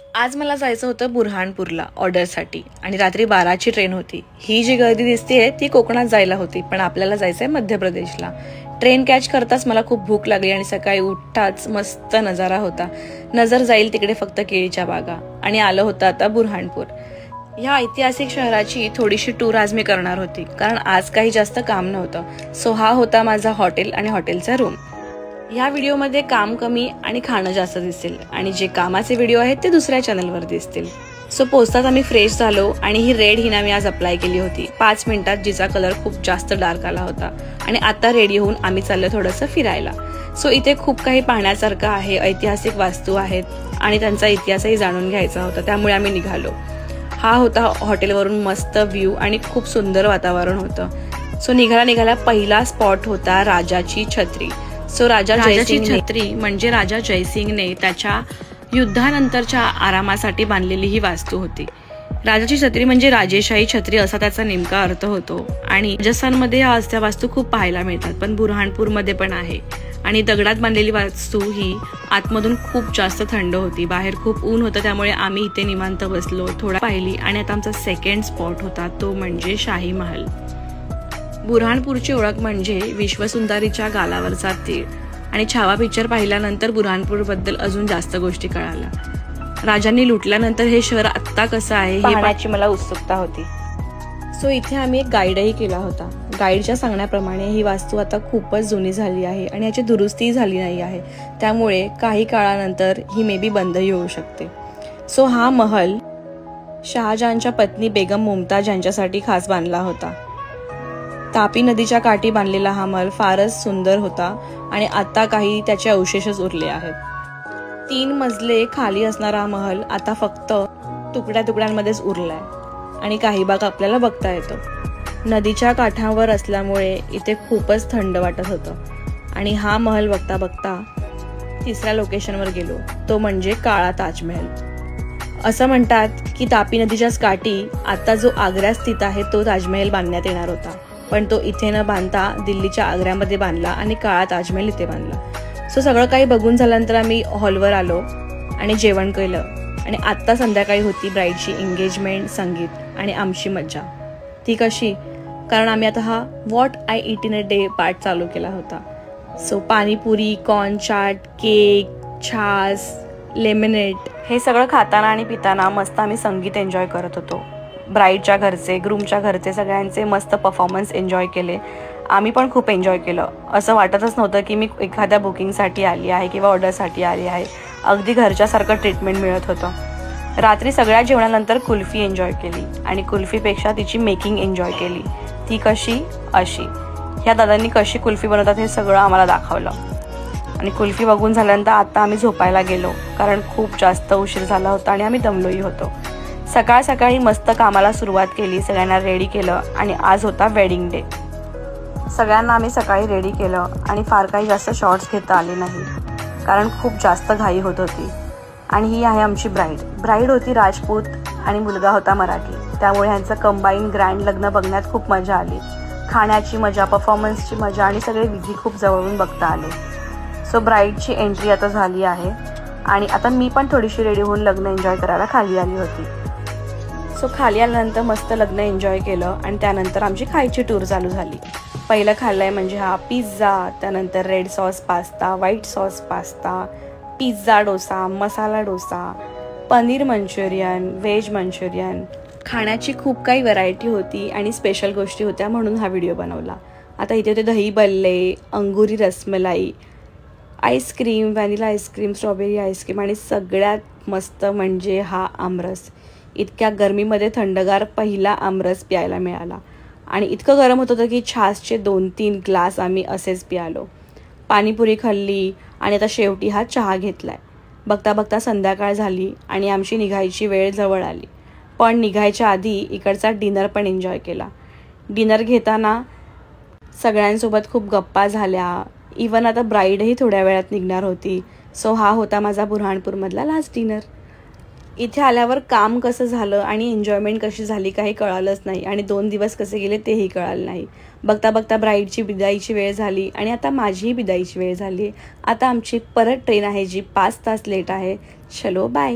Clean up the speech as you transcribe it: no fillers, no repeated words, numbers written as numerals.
आज मला जायचं होतं बुरहानपूरला ऑर्डरसाठी आणि रात्री 12ची ट्रेन होती। ही जी गर्दी दिसतेय ती कोकणात जायला होती, पण आपल्याला जायचंय मध्य प्रदेशला। ट्रेन कॅच करताच मला खूप भूक लागली आणि सकाळी उठताच मस्त नजारा होता। नजर जाईल तिकडे फक्त केळीच्या बागा आणि आलं होतं आता बुरहानपूर। या ऐतिहासिक शहराची थोडीशी टूर आज मी करणार होती, कारण आज काही जास्त काम नव्हतं। सो हा होता माझा हॉटेल आणि हॉटेलचा रूम। या व्हिडिओमध्ये काम कमी आणि खाणं जास्त दिसेल आणि जे कामाचे व्हिडिओ आहेत ते दुसऱ्या चॅनलवर दिसतील। सो पोचताच आम्ही फ्रेश झालो आणि ही रेड हिना मी आज अप्लाय केली होती 5 मिनिटात, जिचा कलर खूप जास्त डार्क आला होता। आणि आता रेडी होऊन आम्ही चाललो थोडंसं फिरायला। सो इथे खूप काही पाहण्यासारखं आहे, ऐतिहासिक वास्तू आहेत आणि त्यांचा इतिहासही जाणून घ्यायचा होता, त्यामुळे आम्ही निघालो। हा होता हॉटेलवरून मस्त व्ह्यू आणि खूप सुंदर वातावरण होतं। सो निघाला पहिला स्पॉट होता राजाची छत्री। सो राजाची छत्री म्हणजे राजा जयसिंगने त्याच्या युद्धानंतरच्या आरामासाठी बांधलेली ही वास्तू होती। राजाची छत्री म्हणजे राजेशाही छत्री असा त्याचा नेमका अर्थ होतो। आणि राजस्थानमध्ये या अस्त्या वास्तू खूप पाहायला मिळतात, पण बुरहानपूरमध्ये पण आहे। आणि दगडात बांधलेली वास्तू ही आतमधून खूप जास्त थंड होती। बाहेर खूप ऊन होतं, त्यामुळे आम्ही इथे निवांत बसलो, थोडा पाहिली। आणि आता आमचा सेकंड स्पॉट होता तो म्हणजे शाही महल। बुरहानपूरची ओळख म्हणजे विश्वसुंदरीच्या गालावरचा तीळ आणि छावा पिक्चर पाहिल्यानंतर बुरहानपूर बद्दल अजून जास्त गोष्टी कळाल्या। राजांनी लुटल्यानंतर हे शहर आत्ता कसं आहे हे पाहण्याची मला उत्सुकता होती। सो इथे आम्ही एक गाईडही केला होता। गाईडच्या सांगण्याप्रमाणे ही वास्तू आता खूपच जुनी झाली आहे आणि याची दुरुस्तीही झाली नाही आहे, त्यामुळे काही काळानंतर ही मे बी बंदही होऊ शकते। सो हा महल शहाजहानच्या पत्नी बेगम मुमताज यांच्यासाठी खास बांधला होता। तापी नदीच्या काठी बांधलेला हा महल फारच सुंदर होता आणि आता काही त्याचे अवशेषच उरले आहेत। 3 मजले खाली असणारा महल आता फक्त तुकड्या तुकड्यांमध्येच उरलाय आणि काही भाग आपल्याला बघता येतो। नदीच्या काठावर असल्यामुळे इथे खूपच थंड वाटत होतं आणि हा महल बघता बघता तिसऱ्या लोकेशनवर गेलो, तो म्हणजे काळा ताजमहल। असं म्हणतात की तापी नदीच्याच काठी आता जो आग्र्यात स्थित आहे तो ताजमहल बांधण्यात येणार होता, पण तो इथे न बांधता दिल्लीच्या आग्र्यामध्ये बांधला आणि काळा ताजमहल इथे बांधला। सो सगळं काही बघून झाल्यानंतर आम्ही हॉलवर आलो आणि जेवण केलं आणि आत्ता संध्याकाळी होती ब्राईडची एंगेजमेंट, संगीत आणि आमची मज्जा। ती कशी, कारण आम्ही आता हा what I eat in a day part चालू केला होता। So panipuri, corn chaat, cake, छास, लेमनेड हे सगळं खाताना आणि पिताना मस्त आम्ही संगीत एन्जॉय करत होतो। ब्राईडच्या घरचे, ग्रूमच्या घरचे सगळ्यांचे मस्त परफॉर्मन्स एन्जॉय केले। आम्ही पण खूप एन्जॉय केलं। असं वाटतच नव्हतं की मी एखाद्या बुकिंगसाठी आली आहे किंवा ऑर्डरसाठी आली आहे। अगदी घरच्यासारखं ट्रीटमेंट मिळत होतं। रात्री सगळ्या जेवणानंतर कुल्फी एन्जॉय केली आणि कुल्फीपेक्षा तिची मेकिंग एन्जॉय केली। ती कशी, अशी ह्या दादांनी कशी कुल्फी बनवतात हे सगळं आम्हाला दाखवलं। आणि कुल्फी बघून झाल्यानंतर आता आम्ही झोपायला गेलो, कारण खूप जास्त उशीर झाला होता आणि आम्ही दमलोही होतो। सकाळ सकाळी मस्त कामाला सुरुवात केली, सगळ्यांना रेडी केलं आणि आज होता वेडिंग डे। सगळ्यांना आम्ही सकाळी रेडी केलं आणि फार काही जास्त शॉर्ट्स घेता आले नाही, कारण खूप जास्त घाई होत होती। आणि ही आहे आमची ब्राईड होती राजपूत आणि मुलगा होता मराठी, त्यामुळे ह्यांचं कंबाईन ग्रँड लग्न बघण्यात खूप मजा आली। खाण्याची मजा, परफॉर्मन्सची मजा आणि सगळे विधी खूप जवळून बघता आले। सो ब्राईडची एंट्री आता झाली आहे आणि आता मी पण थोडीशी रेडी होऊन लग्न एन्जॉय करायला खाली आली होती। सो खाली आल्यानंतर मस्त लग्न एन्जॉय केलं आणि त्यानंतर आमची खायची टूर चालू झाली। पहिलं खाल्लंय म्हणजे हा पिझ्झा, त्यानंतर red sauce pasta, white sauce pasta, pizza dosa, masala dosa, paneer manchurian, veg manchurian. खाण्याची खूप काही व्हरायटी होती आणि स्पेशल गोष्टी होत्या, म्हणून हा व्हिडिओ बनवला। आता इथे होते दही बल्ले, अंगुरी rasmalai, ice cream, vanilla ice cream, strawberry ice cream आणि सगळ्यात मस्त म्हणजे हा आमरस। इतक्या गरमीमध्ये थंडगार पहिला आमरस प्यायला मिळाला आणि इतकं गरम होत होतं की छासचे 2-3 ग्लास आम्ही असेच प्यालो। पाणीपुरी खाल्ली आणि आता शेवटी हा चहा घेतलाय। बघता बघता संध्याकाळ झाली आणि आमची निघायची वेळ जवळ आली, पण निघायच्या आधी इकडचा डिनर पण एन्जॉय केला। डिनर घेताना सगळ्यांसोबत खूप गप्पा झाल्या, इवन आता ब्राईडही थोड्या वेळात निघणार होती। सो हा होता माझा बुरहानपूरमधला लास्ट डिनर। इथे आल्यावर काम कसं झालं आणि एन्जॉयमेंट कशी झाली काही कळालंच नाही आणि 2 दिवस कसे गेले तेही कळालं नाही। बघता बघता ब्राईडची बिदाईची वेळ झाली आणि आता माझीही बिदाईची वेळ झाली। आता आमची परत ट्रेन आहे जी 5 तास लेट आहे। चलो बाय।